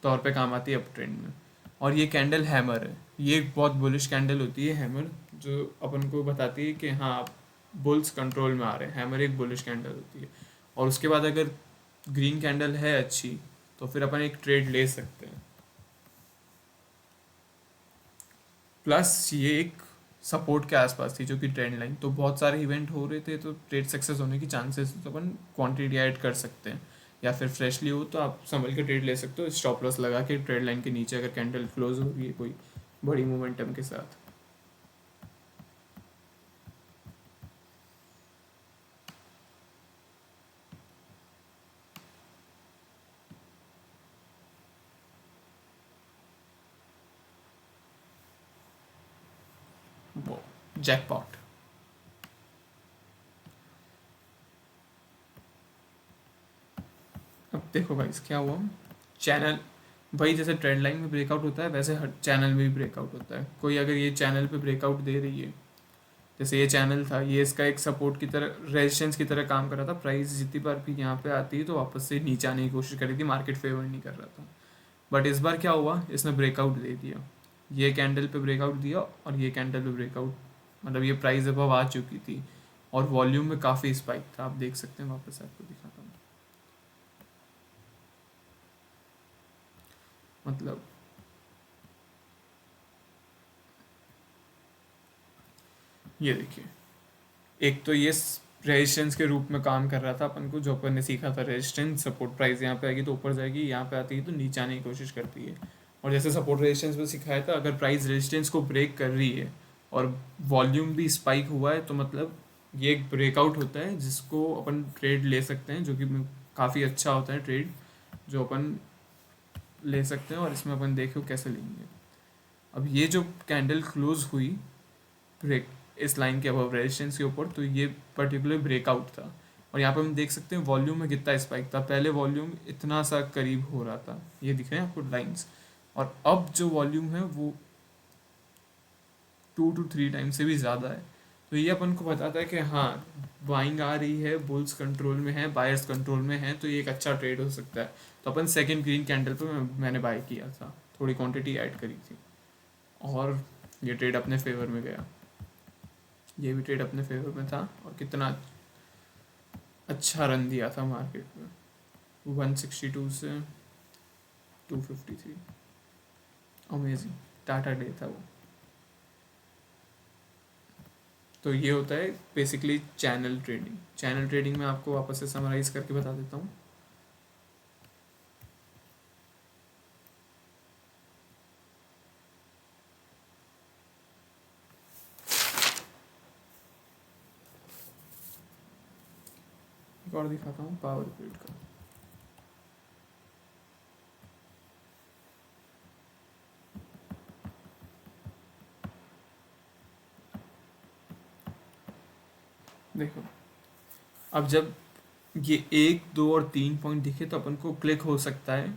तौर पे काम आती है अप ट्रेंड में। और ये कैंडल हैमर है, ये एक बहुत बुलिश कैंडल होती है हैमर, जो अपन को बताती है कि हाँ बुल्स कंट्रोल में आ रहे हैं। हैमर एक बुलिश कैंडल होती है, और उसके बाद अगर ग्रीन कैंडल है अच्छी, तो फिर अपन एक ट्रेड ले सकते हैं। प्लस ये एक सपोर्ट के आसपास थी जो कि ट्रेंड लाइन, तो बहुत सारे इवेंट हो रहे थे, तो ट्रेड सक्सेस होने की चांसेस, तो अपन क्वांटिटी ऐड कर सकते हैं, या फिर फ्रेशली हो तो आप संभल के ट्रेड ले सकते हो, स्टॉप लॉस लगा के ट्रेड लाइन के नीचे अगर कैंडल क्लोज हो रही है कोई बड़ी मोमेंटम के साथ। वो जैकपॉट। अब देखो गाइस क्या हुआ, चैनल वही जैसे ट्रेंड लाइन में ब्रेकआउट होता है वैसे हर चैनल में भी ब्रेकआउट होता है। कोई अगर ये चैनल पे ब्रेकआउट दे रही है, जैसे ये चैनल था, ये इसका एक सपोर्ट की तरह, रेजिस्टेंस की तरह काम कर रहा था, प्राइस जितनी बार भी यहाँ पे आती है तो वापस से नीचे आने की कोशिश कर रही थी, मार्केट फेवर नहीं कर रहा था। बट इस बार क्या हुआ, इसने ब्रेकआउट दे दिया, ये कैंडल पे ब्रेकआउट दिया और ये कैंडल पे ब्रेकआउट, मतलब ये प्राइस अब आ चुकी थी और वॉल्यूम में काफ़ी स्पाइक था, आप देख सकते हैं, वापस आपको दिखाता हूँ। मतलब ये देखिए, एक तो ये रेजिस्टेंस के रूप में काम कर रहा था अपन को, जो अपन ने सीखा था, रेजिस्टेंस सपोर्ट, प्राइस यहाँ पे आएगी तो ऊपर जाएगी, यहाँ पे आती है तो नीचे आने की कोशिश करती है। और जैसे सपोर्ट रेजिस्टेंस में सिखाया था, अगर प्राइस रेजिस्टेंस को ब्रेक कर रही है और वॉल्यूम भी स्पाइक हुआ है तो मतलब ये एक ब्रेकआउट होता है जिसको अपन ट्रेड ले सकते हैं, जो कि काफ़ी अच्छा होता है ट्रेड, जो अपन ले सकते हैं। और इसमें अपन देखो कैसे लेंगे। अब ये जो कैंडल क्लोज हुई ब्रेक इस लाइन के अबव रेजिस्टेंस के ऊपर, तो ये पर्टिकुलर ब्रेकआउट था। और यहाँ पे हम देख सकते हैं वॉल्यूम में कितना स्पाइक था, पहले वॉल्यूम इतना सा करीब हो रहा था, ये दिख रहे हैं आपको लाइंस, और अब जो वॉल्यूम है वो 2 to 3 टाइम से भी ज़्यादा है। तो ये अपन को बताता है कि हाँ, बाइंग आ रही है, बुल्स कंट्रोल में है, बायर्स कंट्रोल में है, तो ये एक अच्छा ट्रेड हो सकता है। तो अपन सेकंड ग्रीन कैंडल पे मैंने बाय किया था, थोड़ी क्वांटिटी ऐड करी थी और ये ट्रेड अपने फेवर में गया। ये भी ट्रेड अपने फेवर में था और कितना अच्छा रन दिया था मार्केट में, 162 से 253, अमेजिंग टाटा डे था वो। तो ये होता है basically channel trading. Channel trading में आपको वापस से समराइज करके बता देता हूँ। एक और दिखाता हूँ पावर ग्रिड का। देखो, अब जब ये 1, 2 और 3 पॉइंट दिखे तो अपन को क्लिक हो सकता है,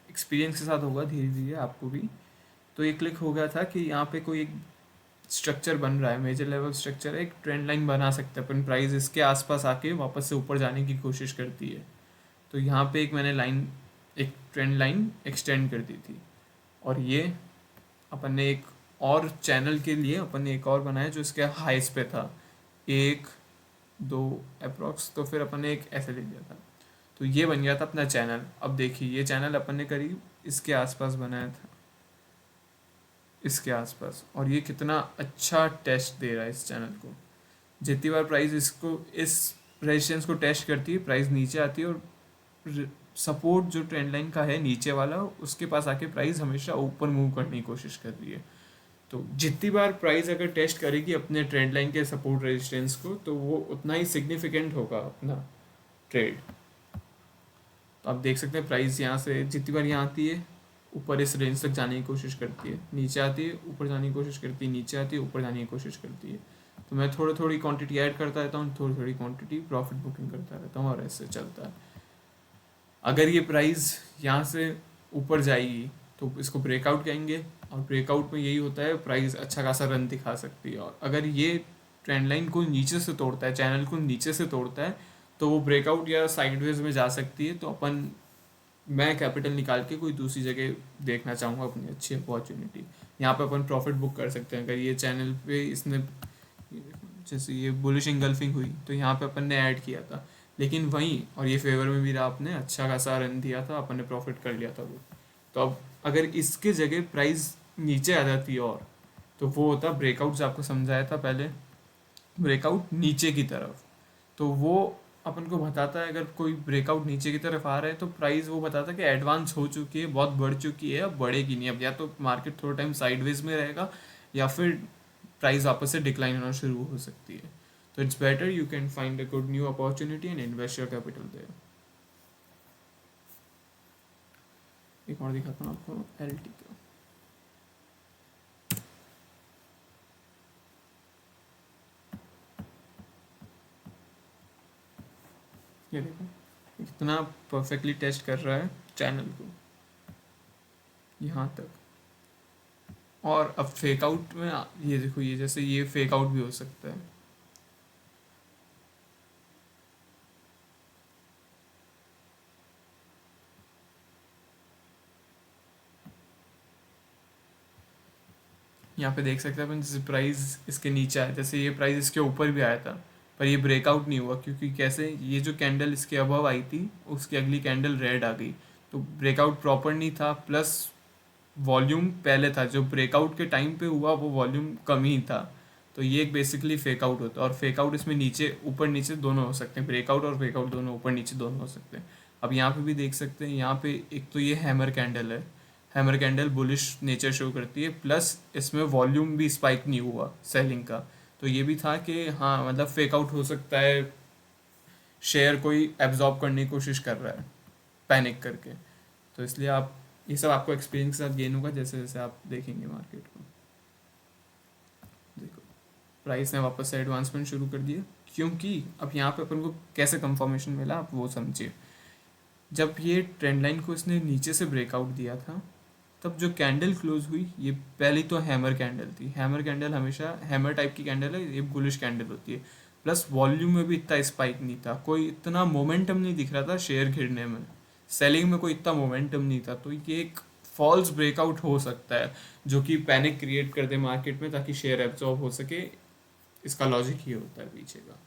एक्सपीरियंस के साथ होगा धीरे धीरे आपको भी। तो ये क्लिक हो गया था कि यहाँ पे कोई एक स्ट्रक्चर बन रहा है, मेजर लेवल स्ट्रक्चर है, एक ट्रेंड लाइन बना सकते हैं अपन, प्राइस इसके आसपास आके वापस से ऊपर जाने की कोशिश करती है। तो यहाँ पे एक मैंने लाइन, एक ट्रेंड लाइन एक्सटेंड कर दी थी, और ये अपन ने एक और चैनल के लिए अपन ने एक और बनाया जो इसके हाइस पे था, 1, 2 अप्रॉक्स, तो फिर अपन ने एक ऐसे ले लिया था, तो ये बन गया था अपना चैनल। अब देखिए ये चैनल अपन ने करीब इसके आसपास बनाया था, इसके आसपास, और ये कितना अच्छा टेस्ट दे रहा है इस चैनल को। जितनी बार प्राइस इसको, इस रेजिस्टेंस को टेस्ट करती है, प्राइस नीचे आती है, और सपोर्ट जो ट्रेंड लाइन का है नीचे वाला, उसके पास आके प्राइस हमेशा ऊपर मूव करने की कोशिश कर रही है। तो जितनी बार प्राइस अगर टेस्ट करेगी अपने ट्रेंड लाइन के सपोर्ट रेजिस्टेंस को, तो वो उतना ही सिग्निफिकेंट होगा अपना ट्रेड। तो आप देख सकते हैं प्राइस यहाँ से जितनी बार यहाँ आती है, ऊपर इस रेंज तक जाने की कोशिश करती है, नीचे आती है ऊपर जाने की कोशिश करती है, नीचे आती है ऊपर जाने की कोशिश करती है। तो मैं थोड़ी थोड़ी क्वांटिटी ऐड करता रहता हूँ, थोड़ी थोड़ी क्वांटिटी प्रॉफिट बुकिंग करता रहता हूँ, और ऐसे चलता है। अगर ये प्राइस यहाँ से ऊपर जाएगी तो इसको ब्रेकआउट कहेंगे, और ब्रेकआउट में यही होता है, प्राइस अच्छा खासा रन दिखा सकती है। और अगर ये ट्रेंड लाइन को नीचे से तोड़ता है, चैनल को नीचे से तोड़ता है, तो वो ब्रेकआउट या साइडवेज में जा सकती है। तो अपन, मैं कैपिटल निकाल के कोई दूसरी जगह देखना चाहूँगा अपनी अच्छी अपॉर्चुनिटी, यहाँ पे अपन प्रॉफिट बुक कर सकते हैं। अगर ये चैनल पे इसने, जैसे ये बुलिश इंगल्फिंग हुई तो यहाँ पे अपन ने ऐड किया था, लेकिन वहीं, और ये फेवर में भी रहा, आपने अच्छा खासा रन दिया था, अपन ने प्रॉफिट कर लिया था वो। तो अब अगर इसके जगह प्राइस नीचे आ जाती है, और तो वो होता ब्रेकआउट, जो आपको समझाया था पहले, ब्रेकआउट नीचे की तरफ। तो वो अपन को बताता है, अगर कोई ब्रेकआउट नीचे की तरफ आ रहा है तो प्राइस वो बताता है कि एडवांस हो चुकी है, बहुत बढ़ चुकी है, अब बढ़ेगी नहीं। अब या तो मार्केट थोड़ा टाइम साइडवेज में रहेगा, या फिर प्राइस वापस से डिक्लाइन होना शुरू हो सकती है। तो it's better you can find a good new opportunity and invest your capital there. एक और दिखाता हूँ आपको एल टी का। ये देखो कितना परफेक्टली टेस्ट कर रहा है चैनल को। यहाँ तक। और अब फेक आउट में ये देखो, ये जैसे ये फेक आउट भी हो सकता है। यहाँ पे देख सकते हैं अपन, जैसे प्राइस इसके नीचे आया, जैसे ये प्राइस इसके ऊपर भी आया था, पर ये ब्रेकआउट नहीं हुआ, क्योंकि कैसे, ये जो कैंडल इसके अबव आई थी उसकी अगली कैंडल रेड आ गई, तो ब्रेकआउट प्रॉपर नहीं था, प्लस वॉल्यूम पहले था, जो ब्रेकआउट के टाइम पे हुआ वो वॉल्यूम कम ही था। तो ये एक बेसिकली फेक आउट होता है, और फेक आउट इसमें नीचे ऊपर नीचे दोनों हो सकते हैं, ब्रेकआउट और फेक आउट दोनों ऊपर नीचे दोनों हो सकते हैं। अब यहाँ पे भी देख सकते हैं, यहाँ पे एक तो ये हैमर कैंडल है, hammer candle bullish nature show करती है, प्लस इसमें वॉल्यूम भी स्पाइक नहीं हुआ सेलिंग का। तो ये भी था कि हाँ मतलब फेक आउट हो सकता है, शेयर कोई एब्जॉर्ब करने की कोशिश कर रहा है पैनिक करके। तो इसलिए आप, ये सब आपको एक्सपीरियंस के साथ गेन होगा जैसे जैसे आप देखेंगे मार्केट को। देखो, प्राइस ने वापस से एडवांसमेंट शुरू कर दिया, क्योंकि अब यहाँ पे अपन को कैसे कंफर्मेशन मिला आप वो समझिए। जब ये ट्रेंड लाइन को इसने नीचे से ब्रेकआउट दिया था, तब जो कैंडल क्लोज हुई, ये पहली तो हैमर कैंडल थी। हैमर कैंडल हमेशा हैमर टाइप की कैंडल है, ये बुलिश कैंडल होती है। प्लस वॉल्यूम में भी इतना स्पाइक नहीं था, कोई इतना मोमेंटम नहीं दिख रहा था शेयर गिरने में, सेलिंग में कोई इतना मोमेंटम नहीं था। तो ये एक फॉल्स ब्रेकआउट हो सकता है, जो कि पैनिक क्रिएट कर दे मार्केट में, ताकि शेयर एब्जॉर्ब हो सके। इसका लॉजिक ये होता है पीछे का।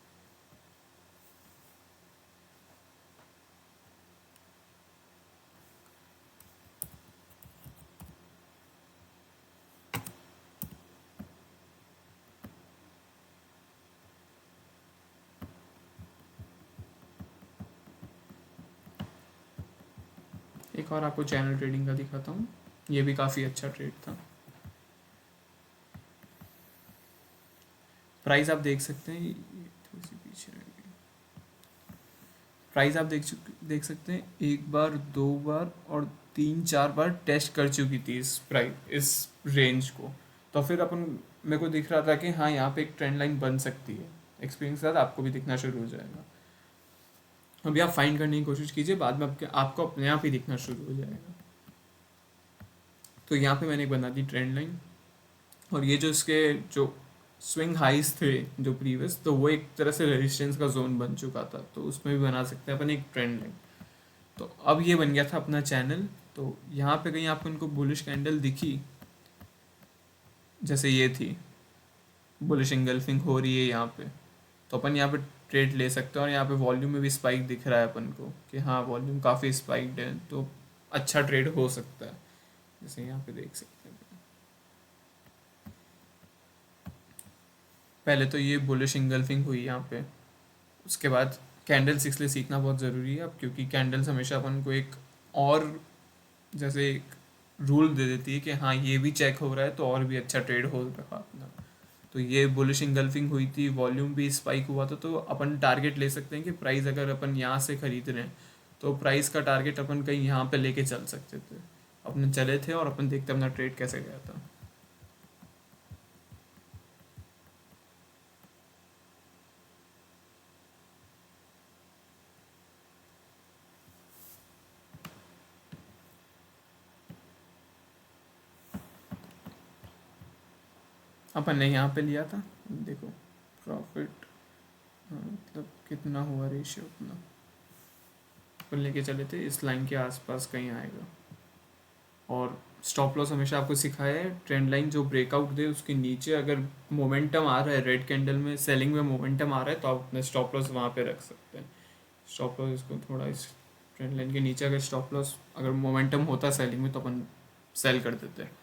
एक और आपको चैनल ट्रेडिंग का दिखाता हूँ, ये भी काफ़ी अच्छा ट्रेड था। प्राइस आप देख सकते हैं, थोड़ी सी पीछे रह गई। प्राइस आप देख सकते हैं, एक बार, दो बार और तीन चार बार टेस्ट कर चुकी थी इस प्राइस, इस रेंज को। तो फिर अपन, मेरे को दिख रहा था कि हाँ यहाँ पे एक ट्रेंड लाइन बन सकती है। एक्सपीरियंस के साथ आपको भी दिखना शुरू हो जाएगा। अभी आप फाइंड करने की कोशिश कीजिए, बाद में आपको अपने आप ही दिखना शुरू हो जाएगा। तो यहाँ पे मैंने एक बना दी ट्रेंड लाइन, और ये जो इसके जो स्विंग हाइस थे जो प्रीवियस, तो वो एक तरह से रेजिस्टेंस का जोन बन चुका था, तो उसमें भी बना सकते हैं अपन एक ट्रेंड लाइन। तो अब ये बन गया था अपना चैनल। तो यहाँ पे कहीं आपको इनको बुलिश कैंडल दिखी, जैसे ये थी बुलिश इंगल्फिंग हो रही है यहाँ पे, तो अपन यहाँ पे ट्रेड ले सकते हैं। और यहाँ पे वॉल्यूम में भी स्पाइक दिख रहा है अपन को कि हाँ वॉल्यूम काफ़ी स्पाइक्ड है, तो अच्छा ट्रेड हो सकता है, जैसे यहाँ पे देख सकते हैं। पहले तो ये बुलिश इंगल्फिंग हुई यहाँ पे, उसके बाद कैंडल्स इसलिए सीखना बहुत ज़रूरी है अब, क्योंकि कैंडल्स हमेशा अपन को एक और जैसे एक रूल दे देती है कि हाँ ये भी चेक हो रहा है, तो और भी अच्छा ट्रेड हो रहा अपना। तो ये बुलिश इंगल्फिंग हुई थी, वॉल्यूम भी स्पाइक हुआ था, तो अपन टारगेट ले सकते हैं कि प्राइस अगर अपन यहाँ से खरीद रहे हैं, तो प्राइस का टारगेट अपन कहीं यहाँ पे लेके चल सकते थे। अपने चले थे, और अपन देखते अपना ट्रेड कैसे गया था। अपन ने यहाँ पे लिया था, देखो प्रॉफिट, मतलब कितना हुआ रेशियो अपना, अपन लेके चले थे इस लाइन के आसपास कहीं आएगा। और स्टॉप लॉस हमेशा आपको सिखाया है, ट्रेंड लाइन जो ब्रेकआउट दे उसके नीचे अगर मोमेंटम आ रहा है, रेड कैंडल में सेलिंग में मोमेंटम आ रहा है, तो आप अपने स्टॉप लॉस वहाँ पे रख सकते हैं। स्टॉप लॉस इसको थोड़ा इस ट्रेंड लाइन के नीचे, अगर स्टॉप लॉस अगर मोमेंटम होता है सेलिंग में, तो अपन सेल कर देते हैं।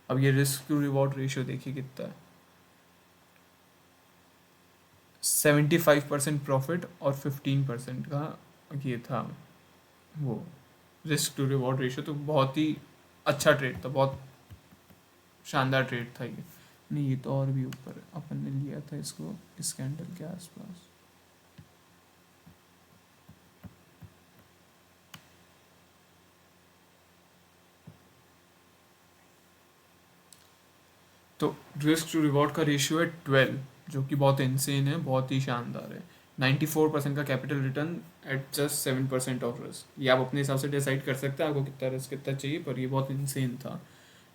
अब ये रिस्क टू रिवॉर्ड रेशियो देखिए कितना है, 75% प्रॉफिट और 15% का ये था वो रिस्क टू रिवॉर्ड रेशियो। तो बहुत ही अच्छा ट्रेड था, बहुत शानदार ट्रेड था ये। नहीं, ये तो और भी ऊपर है, अपन ने लिया था इसको इस कैंडल के आसपास। तो रिस्क टू रिवॉर्ड का रेशियो है 12, जो कि बहुत इंसेन है, बहुत ही शानदार है। 94% का capital return at just 7% of risk. ये आप अपने हिसाब से डिसाइड कर सकते हैं आपको कितना रिस्क कितना चाहिए, पर ये बहुत इंसेन था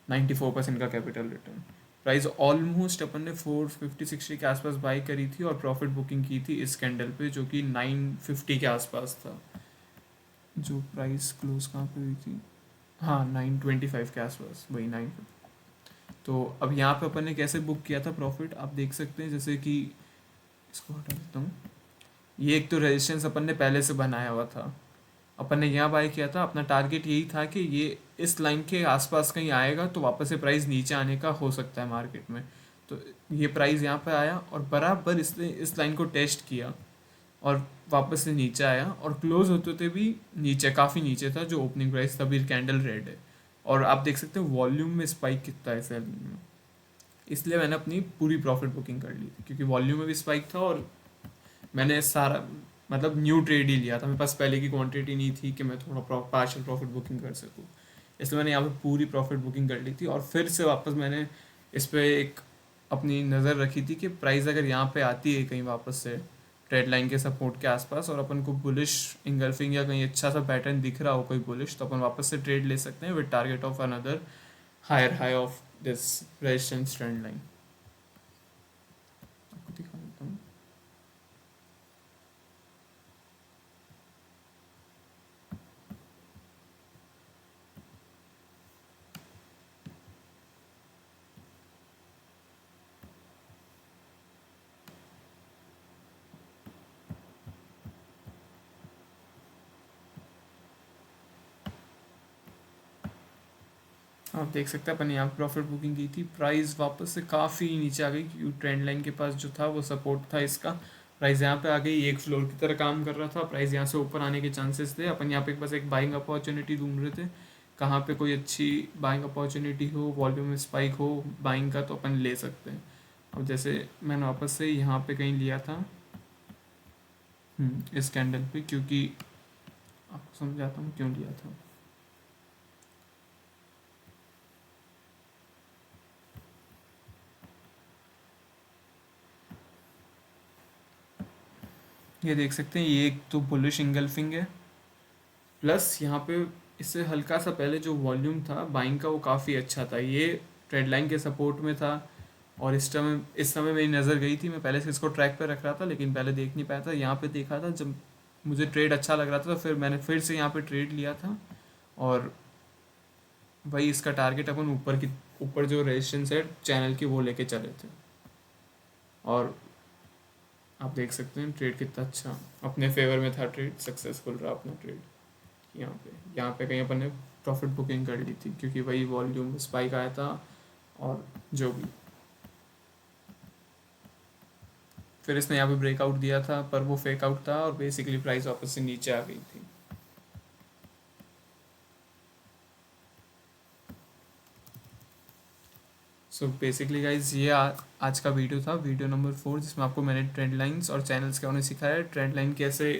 94% का कैपिटल रिटर्न। प्राइस ऑलमोस्ट अपन ने 450-60 के आसपास बाई करी थी और प्रॉफिट बुकिंग की थी इस कैंडल पे, जो कि 950 के आसपास था। जो प्राइस क्लोज कहाँ पे हुई थी, हाँ 925 के आसपास, वही 950। तो अब यहाँ पे अपन ने कैसे बुक किया था प्रॉफिट आप देख सकते हैं, जैसे कि इसको हटा देता हूँ। ये एक तो रेजिस्टेंस अपन ने पहले से बनाया हुआ था, अपन ने यहाँ बाय किया था, अपना टारगेट यही था कि ये इस लाइन के आसपास कहीं आएगा तो वापस से प्राइस नीचे आने का हो सकता है मार्केट में। तो ये प्राइस यहाँ पे आया और बराबर इसने इस लाइन को टेस्ट किया और वापस से नीचे आया और क्लोज होते होते भी नीचे, काफ़ी नीचे था जो ओपनिंग प्राइस, तभी कैंडल रेड है। और आप देख सकते हो वॉल्यूम में स्पाइक कितना है सेल में, इसलिए मैंने अपनी पूरी प्रॉफिट बुकिंग कर ली थी क्योंकि वॉल्यूम में भी स्पाइक था और मैंने सारा मतलब न्यू ट्रेड ही लिया था, मेरे पास पहले की क्वांटिटी नहीं थी कि मैं थोड़ा पार्शियल प्रॉफिट बुकिंग कर सकूँ। इसलिए मैंने यहाँ पे पूरी प्रॉफिट बुकिंग कर ली थी और फिर से वापस मैंने इस पर एक अपनी नज़र रखी थी कि प्राइस अगर यहाँ पे आती है कहीं वापस से ट्रेड लाइन के सपोर्ट के आसपास और अपन को बुलिश इंगल्फिंग या कहीं अच्छा सा पैटर्न दिख रहा हो कोई बुलिश, तो अपन वापस से ट्रेड ले सकते हैं with target of another higher high of this resistance trend line. आपको दिखा देता हूँ। आप देख सकते हैं अपन यहाँ प्रॉफिट बुकिंग की थी, प्राइस वापस से काफ़ी नीचे आ गई क्योंकि ट्रेंड लाइन के पास जो था वो सपोर्ट था इसका। प्राइस यहाँ पे आ गई, एक फ्लोर की तरह काम कर रहा था, प्राइस यहाँ से ऊपर आने के चांसेस थे। अपन यहाँ पे बस एक बाइंग अपॉर्चुनिटी ढूंढ रहे थे, कहाँ पे कोई अच्छी बाइंग अपॉर्चुनिटी हो, वॉल्यूम में स्पाइक हो बाइंग का, तो अपन ले सकते हैं। अब जैसे मैंने वापस से यहाँ पे कहीं लिया था इस कैंडल पे, क्योंकि आपको समझाता हूँ क्यों लिया था। ये देख सकते हैं, ये एक तो बुलिश इंगल्फिंग है, प्लस यहाँ पे इससे हल्का सा पहले जो वॉल्यूम था बाइंग का वो काफ़ी अच्छा था, ये ट्रेड लाइन के सपोर्ट में था। और इस समय मेरी नज़र गई थी, मैं पहले से इसको ट्रैक पे रख रहा था लेकिन पहले देख नहीं पाया था, यहाँ पे देखा था जब मुझे ट्रेड अच्छा लग रहा था तो फिर मैंने फिर से यहाँ पे ट्रेड लिया था। और वही इसका टारगेट अपन ऊपर जो रेजिस्टेंस है चैनल की वो लेके चले थे। और आप देख सकते हैं ट्रेड कितना अच्छा अपने फेवर में था, ट्रेड सक्सेसफुल रहा अपना ट्रेड। यहाँ पे कहीं अपन ने प्रॉफिट बुकिंग कर ली थी क्योंकि वही वॉल्यूम स्पाइक आया था और जो भी फिर इसने यहाँ पे ब्रेकआउट दिया था पर वो फेक आउट था और बेसिकली प्राइस वापस से नीचे आ गई थी। सो बेसिकली गाइज ये आज का वीडियो था, वीडियो नंबर 4, जिसमें आपको मैंने ट्रेंड लाइंस और चैनल्स के बारे में सिखाया है। ट्रेंड लाइन कैसे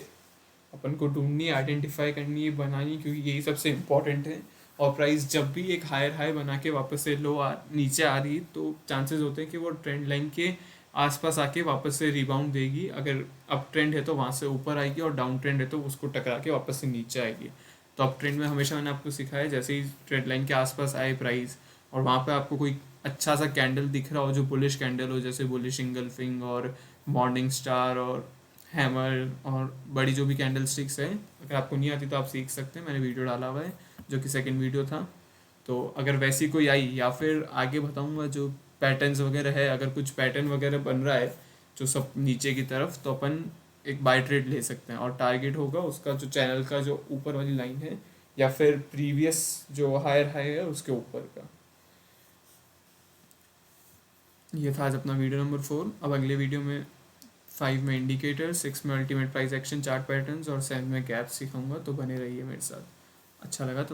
अपन को ढूंढनी, आइडेंटिफाई करनी है, बनानी, क्योंकि यही सबसे इम्पॉर्टेंट है। और प्राइस जब भी एक हायर हाई बना के वापस से नीचे आ रही तो चांसेस होते हैं कि वो ट्रेंड लाइन के आसपास आके वापस से रिबाउंड देगी। अगर अप ट्रेंड है तो वहाँ से ऊपर आएगी और डाउन ट्रेंड है तो उसको टकरा के वापस से नीचे आएगी। तो अप ट्रेंड में हमेशा मैंने आपको सिखाया जैसे ही ट्रेंड लाइन के आसपास आए प्राइस और वहाँ पे आपको कोई अच्छा सा कैंडल दिख रहा हो जो बुलिश कैंडल हो, जैसे बुलिश इंगल्फिंग और मॉर्निंग स्टार और हैमर और बड़ी जो भी कैंडल स्टिक्स है, अगर आपको नहीं आती तो आप सीख सकते हैं, मैंने वीडियो डाला हुआ है जो कि सेकंड वीडियो था। तो अगर वैसी कोई आई या फिर आगे बताऊंगा जो पैटर्न्स वगैरह है, अगर कुछ पैटर्न वगैरह बन रहा है जो सब नीचे की तरफ, तो अपन एक बाय ट्रेड ले सकते हैं और टारगेट होगा उसका जो चैनल का जो ऊपर वाली लाइन है या फिर प्रीवियस जो हायर हाई है उसके ऊपर का। ये था आज अपना वीडियो नंबर 4। अब अगले वीडियो में 5 में इंडिकेटर, 6 में ultimate price action chart patterns और 7 में गैप सिखाऊंगा, तो बने रहिए मेरे साथ। अच्छा लगा तो